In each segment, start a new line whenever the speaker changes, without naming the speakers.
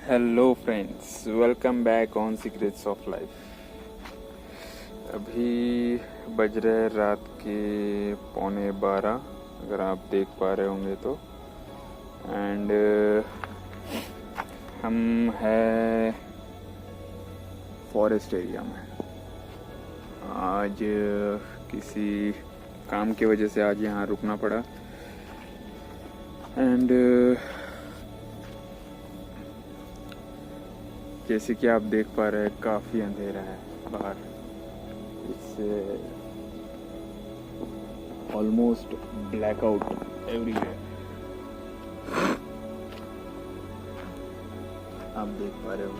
Hello friends, welcome back on secrets of life. अभी बज रहे रात के 11:15, अगर आप देख पा रहे होंगे तो। एंड हम है फॉरेस्ट एरिया में। आज किसी काम की वजह से आज यहाँ रुकना पड़ा। एंड जैसे कि आप देख पा रहे हैं, काफ़ी अंधेरा है बाहर। इससे ऑलमोस्ट ब्लैकआउट एवरीवेयर आप देख पा रहे हो।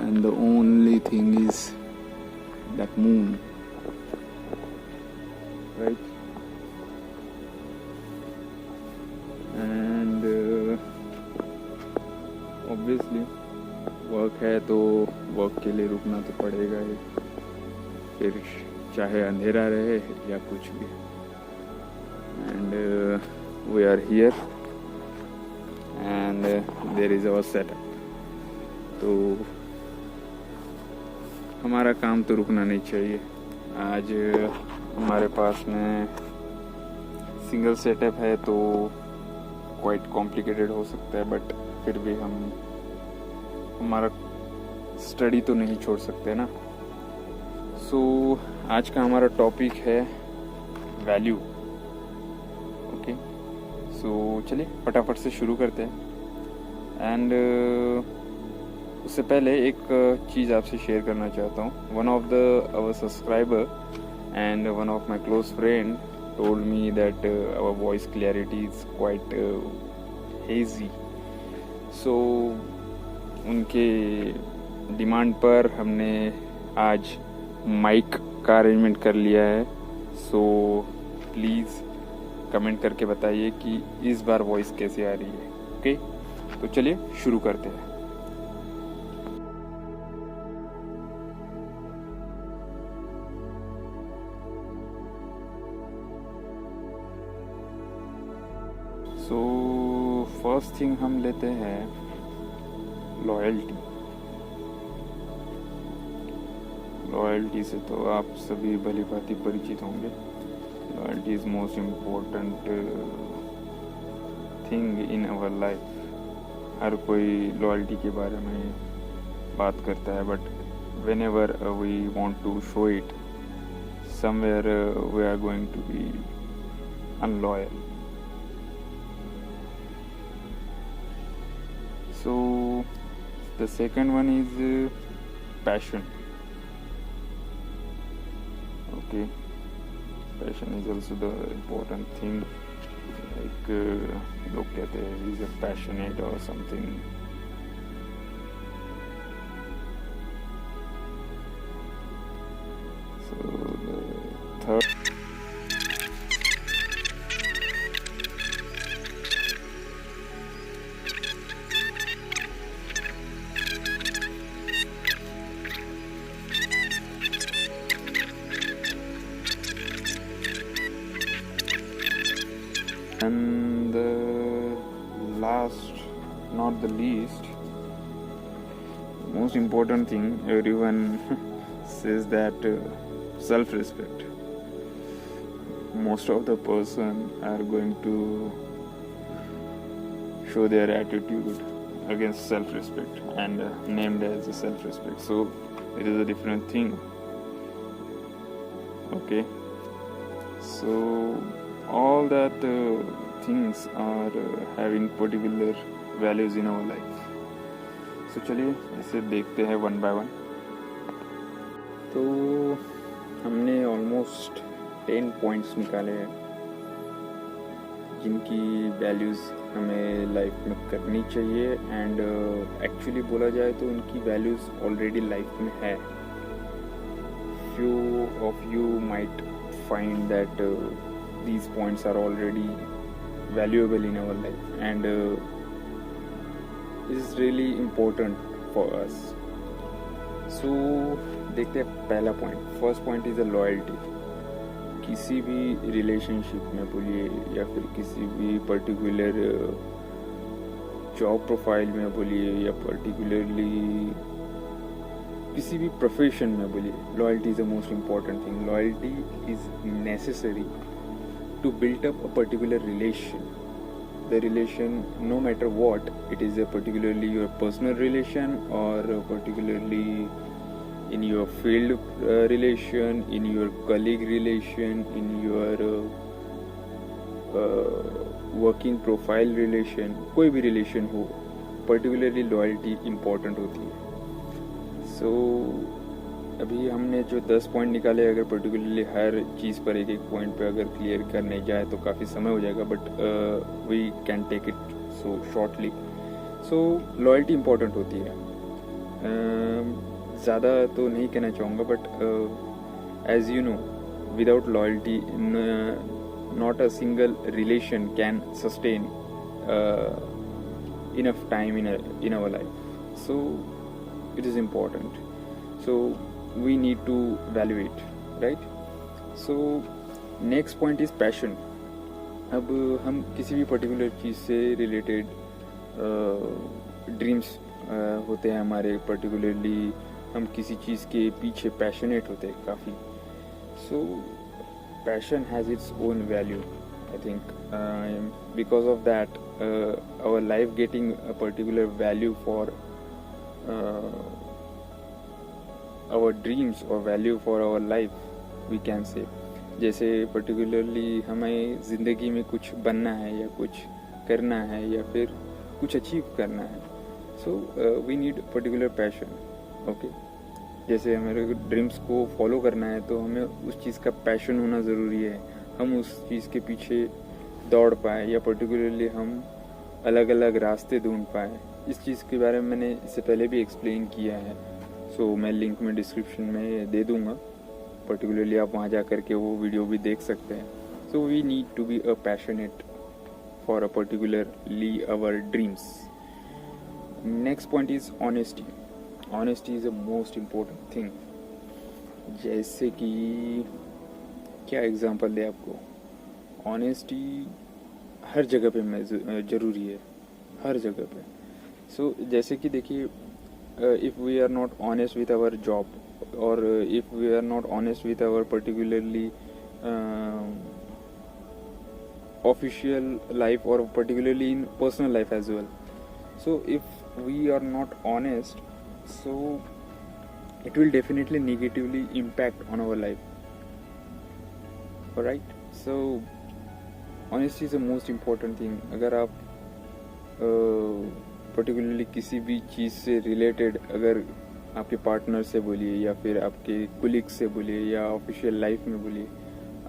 And the only thing is that moon, right. And obviously work है तो वर्क के लिए रुकना तो पड़ेगा ही, फिर चाहे अंधेरा रहे या कुछ भी। And we are here and there is our setup. तो हमारा काम तो रुकना नहीं चाहिए। आज हमारे पास में सिंगल सेटअप है तो क्वाइट कॉम्प्लिकेटेड हो सकता है, बट फिर भी हम हमारा स्टडी तो नहीं छोड़ सकते ना। सो आज का हमारा टॉपिक है वैल्यू। ओके, सो चलिए फटाफट से शुरू करते हैं। एंड उससे पहले एक चीज़ आपसे शेयर करना चाहता हूँ। One of the our subscriber and one of my close friend told me that our voice clarity is quite hazy. So उनके डिमांड पर हमने आज माइक का अरेंजमेंट कर लिया है। सो प्लीज़ कमेंट करके बताइए कि इस बार वॉइस कैसे आ रही है। ओके, तो चलिए शुरू करते हैं। सो फर्स्ट थिंग हम लेते हैं लॉयल्टी। लॉयल्टी से तो आप सभी भली भांति परिचित होंगे। Loyalty is most important thing in our life. हर कोई लॉयल्टी के बारे में बात करता है, but whenever we want to show it somewhere we are going to be unloyal. So the second one is passion. Okay, passion is also the important thing. Like लोग कहते हैं he is a passionate or something. So the third. And the last, not the least, most important thing, everyone says that self-respect. Most of the person are going to show their attitude against self-respect and named as self-respect. So it is a different thing. Okay, so all that things are having particular values in our life. So चलिए इसे देखते हैं one by one. तो हमने almost 10 points निकाले हैं जिनकी values हमें लाइफ में करनी चाहिए। एंड एक्चुअली बोला जाए तो उनकी वैल्यूज़ ऑलरेडी लाइफ में है। Few of you might find that these points are already valuable in our life and is really important for us. So देखते हैं पहला point. First point is a loyalty. किसी भी रिलेशनशिप में बोलिए या फिर किसी भी पर्टिकुलर जॉब प्रोफाइल में बोलिए या पर्टिकुलरली किसी भी प्रोफेशन में बोलिए, loyalty is the most important thing. Loyalty is necessary to build up a particular relation. The relation, no matter what, it is a particularly your personal relation or particularly in your field relation, in your colleague relation, in your working profile relation, कोई भी relation हो, particularly loyalty important होती है. So अभी हमने जो 10 point निकाले, अगर पर्टिकुलरली हर चीज़ पर एक पॉइंट पे अगर क्लियर करने जाए तो काफ़ी समय हो जाएगा, but we can take it so shortly. So loyalty important होती है. ज़्यादा तो नहीं कहना चाहूँगा, but as you know, without loyalty not a single relation can sustain enough time in our life. So it is important. So we need to value it, right? So next point is passion. अब हम किसी भी particular चीज़ से related dreams होते हैं हमारे, particularly हम किसी चीज़ के पीछे पैशनेट होते हैं काफ़ी. So passion has its own value. I think because of that our life getting a particular value for our dreams or value for our life, we can say. जैसे पर्टिकुलरली हमें ज़िंदगी में कुछ बनना है या कुछ करना है या फिर कुछ अचीव करना है, so we need particular passion. Okay, जैसे हमारे ड्रीम्स को फॉलो करना है तो हमें उस चीज़ का पैशन होना ज़रूरी है. हम उस चीज़ के पीछे दौड़ पाए या पर्टिकुलरली हम अलग अलग रास्ते ढूंढ पाए. इस चीज़ के बारे में मैंने इससे पहले भी एक्सप्लेन किया है, सो मैं लिंक में डिस्क्रिप्शन में दे दूंगा. पर्टिकुलरली आप वहाँ जा कर के वो वीडियो भी देख सकते हैं. So we need to be a passionate for a particularly our dreams. Next point is honesty. Honesty is a most important thing. जैसे कि क्या एग्जांपल दे आपको. ऑनेस्टी हर जगह पे ज़रूरी है, हर जगह पे. सो जैसे कि देखिए, if we are not honest with our job, or if we are not honest with our particularly official life or particularly in personal life as well. So if we are not honest, so it will definitely negatively impact on our life. Alright, so honesty is the most important thing. अगर आप particularly किसी भी चीज़ से related, अगर आपके partner से बोलिए या फिर आपके कुलीग से बोलिए या ऑफिशियल लाइफ में बोलिए,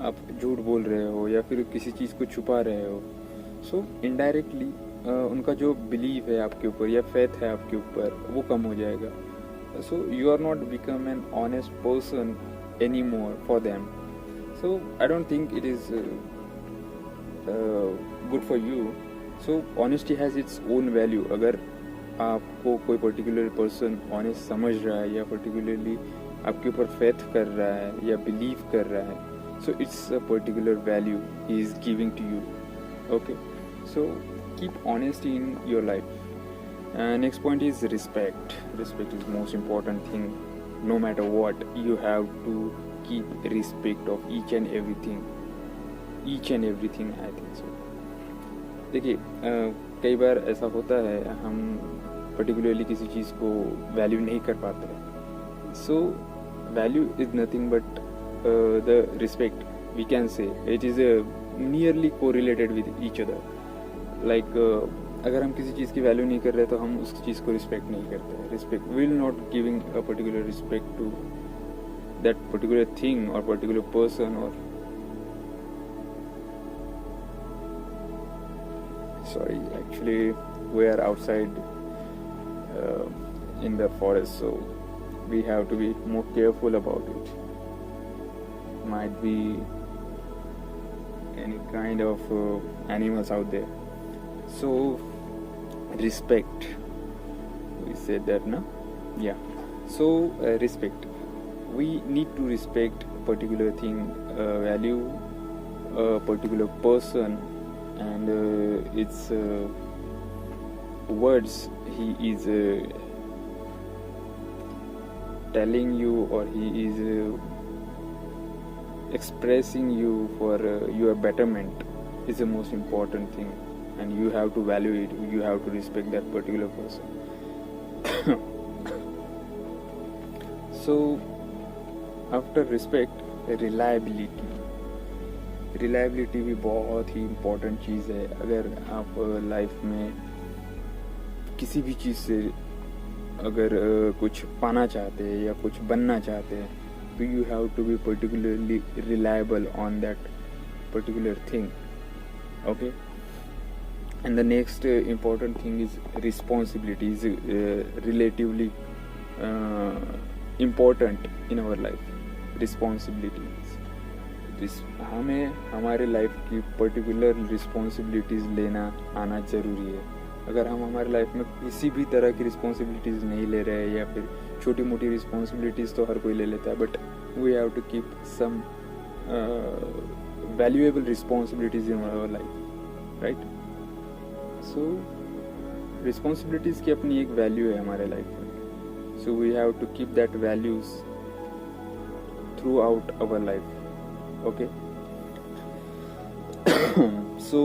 आप झूठ बोल रहे हो या फिर किसी चीज़ को छुपा रहे हो, सो इनडायरेक्टली उनका जो बिलीव है आपके ऊपर या फेथ है आपके ऊपर वो कम हो जाएगा. So you are not become an honest person any more for them. So I don't think it is good for you. So honesty has its own value. अगर आपको कोई पर्टिकुलर पर्सन ऑनेस्ट समझ रहा है या पर्टिकुलरली आपके ऊपर faith कर रहा है या बिलीव कर रहा है, so it's a particular value he is giving to you. Okay, so keep honesty in your life. Next point is respect. Respect is most important thing. No matter what, you have to keep respect of each and everything. I think so. देखिए, कई बार ऐसा होता है हम particularly किसी चीज़ को value नहीं कर पाते. So value is nothing but the respect. We can say it is nearly correlated with each other. Like अगर हम किसी चीज़ की वैल्यू नहीं कर रहे तो हम उस चीज़ को रिस्पेक्ट नहीं करते. Respect will not giving a particular respect to that particular thing और पर्टिकुलर पर्सन. और sorry, actually we are outside in the forest, so we have to be more careful about it. Might be any kind of animals out there. So respect, we said that, no? Yeah. So respect, we need to respect a particular thing, value a particular person, and it's words he is telling you, or he is expressing you for your betterment, is the most important thing, and you have to value it. You have to respect that particular person. So after respect, reliability भी बहुत ही important चीज़ है. अगर आप life में किसी भी चीज़ से अगर कुछ पाना चाहते हैं या कुछ बनना चाहते हैं, तो you have to be particularly reliable on that particular thing. Okay. And the next important thing is responsibility is relatively important in our life. Responsibilities, हमें हमारे लाइफ की पर्टिकुलर रिस्पॉन्सिबिलिटीज़ लेना आना ज़रूरी है. अगर हम हमारे लाइफ में किसी भी तरह की रिस्पॉन्सिबिलिटीज़ नहीं ले रहे हैं, या फिर छोटी मोटी रिस्पॉन्सिबिलिटीज़ तो हर कोई ले लेता है, but we have to keep some valuable responsibilities in our life, right. So responsibilities की अपनी एक वैल्यू है हमारे लाइफ में. So we have to keep that values throughout our life. Okay. So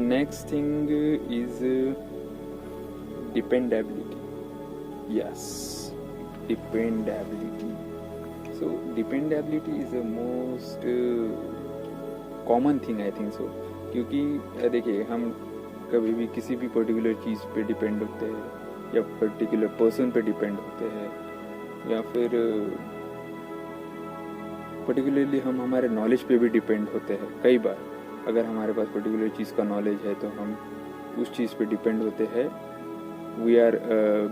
next thing is dependability. Yes, dependability. So dependability is the most common thing, I think so. क्योंकि देखिए, हम कभी भी किसी भी पर्टिकुलर चीज़ पे डिपेंड होते हैं, या पर्टिकुलर पर्सन पे डिपेंड होते हैं, या फिर पर्टिकुलरली हम हमारे नॉलेज पे भी डिपेंड होते हैं. कई बार अगर हमारे पास पर्टिकुलर चीज़ का नॉलेज है, तो हम उस चीज़ पे डिपेंड होते हैं. We are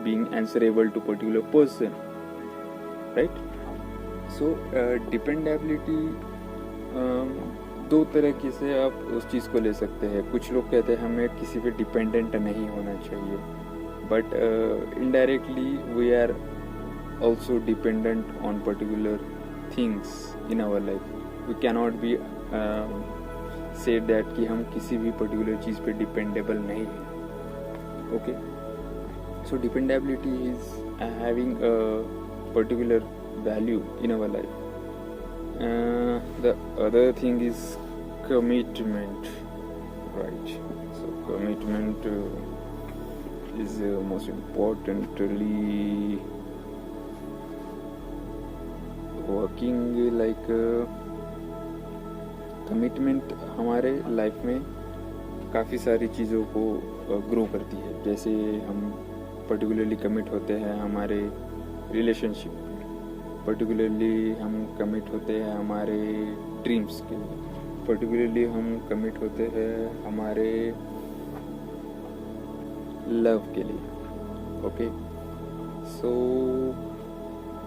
being answerable to particular person, right. So dependability दो तरीके से आप उस चीज़ को ले सकते हैं. कुछ लोग कहते हैं हमें किसी पे डिपेंडेंट नहीं होना चाहिए, but indirectly we are also dependent on particular things in our life. We cannot be said that कि हम किसी भी पर्टिकुलर चीज़ पे डिपेंडेबल नहीं हैं. Okay. So dependability is having a particular value in our life. The other thing is commitment, right. So commitment is most importantly working like. Commitment हमारे life में काफ़ी सारी चीज़ों को ग्रो करती है. जैसे हम पर्टिकुलरली कमिट होते हैं हमारे रिलेशनशिप, पर्टिकुलरली हम कमिट होते हैं हमारे ड्रीम्स के लिए, पर्टिकुलरली हम कमिट होते हैं हमारे लव के लिए. Okay. So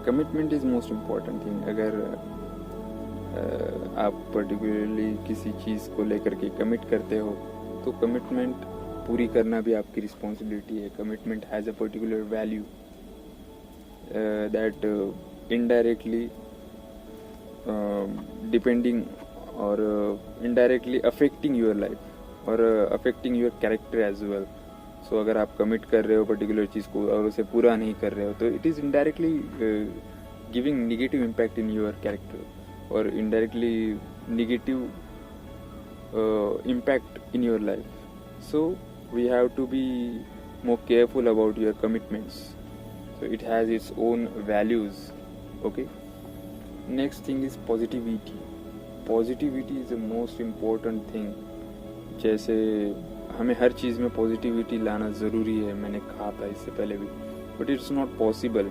commitment is most important thing. अगर आप पर्टिकुलरली किसी चीज़ को लेकर के कमिट करते हो, तो कमिटमेंट पूरी करना भी आपकी रिस्पॉन्सिबिलिटी है. Commitment has a particular value that indirectly depending और इनडायरेक्टली अफेक्टिंग योर लाइफ और affecting your character as well. So अगर आप कमिट कर रहे हो पर्टिकुलर चीज़ को और उसे पूरा नहीं कर रहे हो, तो it is indirectly giving negative impact in your character, और indirectly negative impact in your life. So we have to be more careful about your commitments. So it has its own values. Okay. Next thing is positivity. Positivity is the most important thing. जैसे हमें हर चीज़ में positivity लाना ज़रूरी है, मैंने कहा था इससे पहले भी, but it's not possible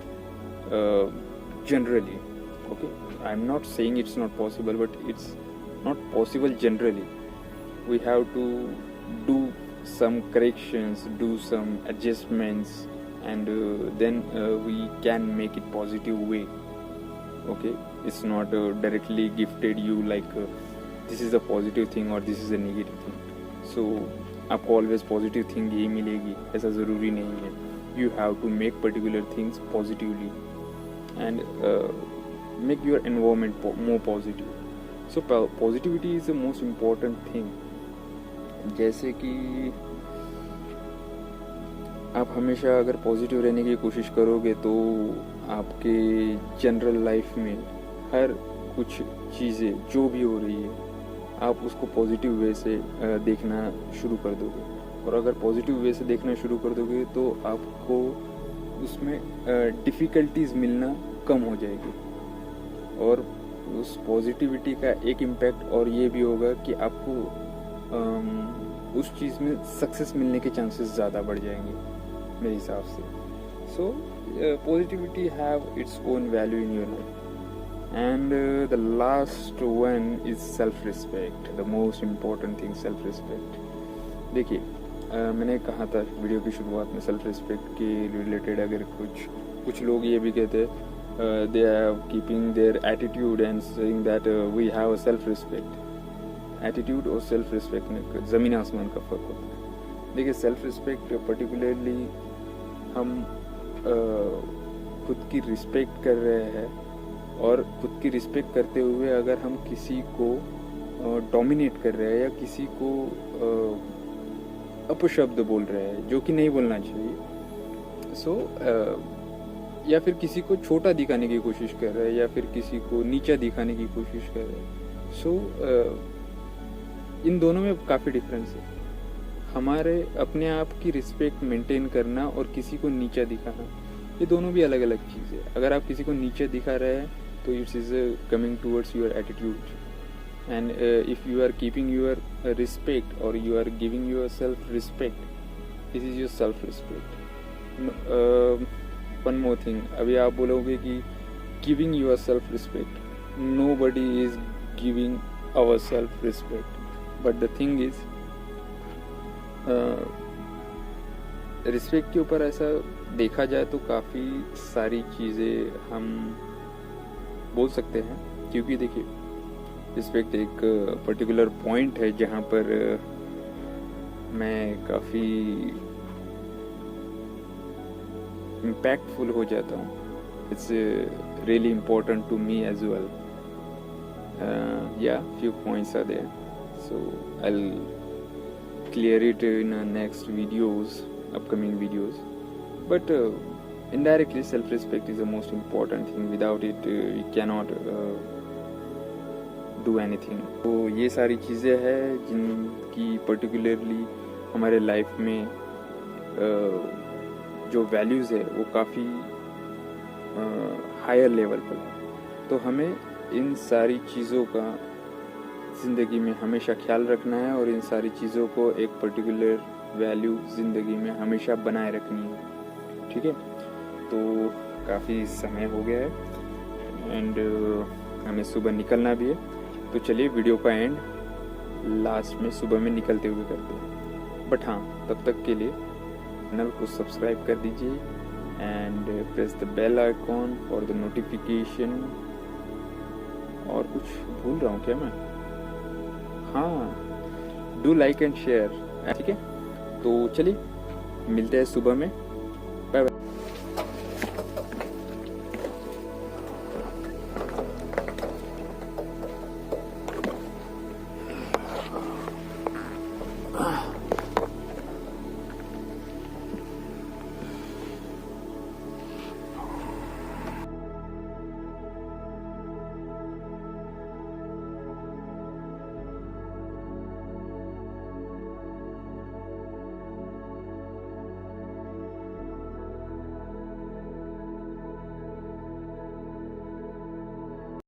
generally. Okay. I am not saying it's not possible, but it's not possible generally. We have to do some corrections, do some adjustments, and then we can make it positive way. Okay, it's not directly gifted you like this is a positive thing or this is a negative thing. So आपको always positive thing ही मिलेगी, ऐसा ज़रूरी नहीं है. You have to make particular things positively and make your environment more positive. So positivity is the most important thing. जैसे कि आप हमेशा अगर पॉजिटिव रहने की कोशिश करोगे तो आपके जनरल लाइफ में हर कुछ चीज़ें जो भी हो रही है आप उसको पॉजिटिव वे से देखना शुरू कर दोगे। और अगर पॉजिटिव वे से देखना शुरू कर दोगे तो आपको उसमें डिफ़िकल्टीज मिलना कम हो जाएगी। और उस पॉजिटिविटी का एक इम्पैक्ट और ये भी होगा कि आपको उस चीज़ में सक्सेस मिलने के चांसेस ज़्यादा बढ़ जाएंगे मेरे हिसाब से। So positivity have its own value in your life. And the last one is self-respect, the most important thing, self-respect. देखिए मैंने कहा था वीडियो की शुरुआत में सेल्फ रिस्पेक्ट के रिलेटेड अगर कुछ लोग ये भी कहते हैं they are keeping their attitude and saying that we have a self respect. Attitude और सेल्फ रिस्पेक्ट में ज़मीन आसमान का फ़र्क होता है। देखिए सेल्फ रिस्पेक्ट पर्टिकुलरली हम खुद की रिस्पेक्ट कर रहे हैं और खुद की रिस्पेक्ट करते हुए अगर हम किसी को डोमिनेट कर रहे हैं या किसी को अपशब्द बोल रहे हैं जो कि नहीं बोलना चाहिए, सो या फिर किसी को छोटा दिखाने की कोशिश कर रहे हैं या फिर किसी को नीचा दिखाने की कोशिश कर रहे हैं, सो इन दोनों में काफ़ी डिफरेंस है। हमारे अपने आप की रिस्पेक्ट मेंटेन करना और किसी को नीचा दिखाना, ये दोनों भी अलग अलग चीज़ है। अगर आप किसी को नीचे दिखा रहे हैं तो it's is coming towards your attitude, and if you are keeping your respect और you are giving your self respect, this is your self respect. One more thing, अभी आप बोलोगे कि giving your self respect, nobody is giving our self respect, but the thing is respect के ऊपर ऐसा देखा जाए तो काफ़ी सारी चीज़ें हम बोल सकते हैं, क्योंकि देखिए रिस्पेक्ट एक पर्टिकुलर पॉइंट है जहाँ पर मैं काफ़ी इम्पैक्टफुल हो जाता हूँ। It's really important to me as well. या few points are there, so I will clear it in next videos, upcoming videos, but indirectly self-respect is the most important thing. Without it you cannot do anything. तो ये सारी चीज़ें हैं जिनकी particularly हमारे life में जो वैल्यूज़ है वो काफ़ी हायर लेवल पर है। तो हमें इन सारी चीज़ों का ज़िंदगी में हमेशा ख्याल रखना है और इन सारी चीज़ों को एक पर्टिकुलर वैल्यू ज़िंदगी में हमेशा बनाए रखनी है। ठीक है, तो काफ़ी समय हो गया है एंड हमें सुबह निकलना भी है, तो चलिए वीडियो का एंड लास्ट में सुबह में निकलते हुए करते हैं। बट हाँ, तब तक के लिए चैनल को सब्सक्राइब कर दीजिए and press the bell icon for the notification. और कुछ भूल रहा हूँ क्या मैं? हाँ, डू लाइक एंड शेयर। ठीक है, तो चलिए मिलते हैं सुबह में।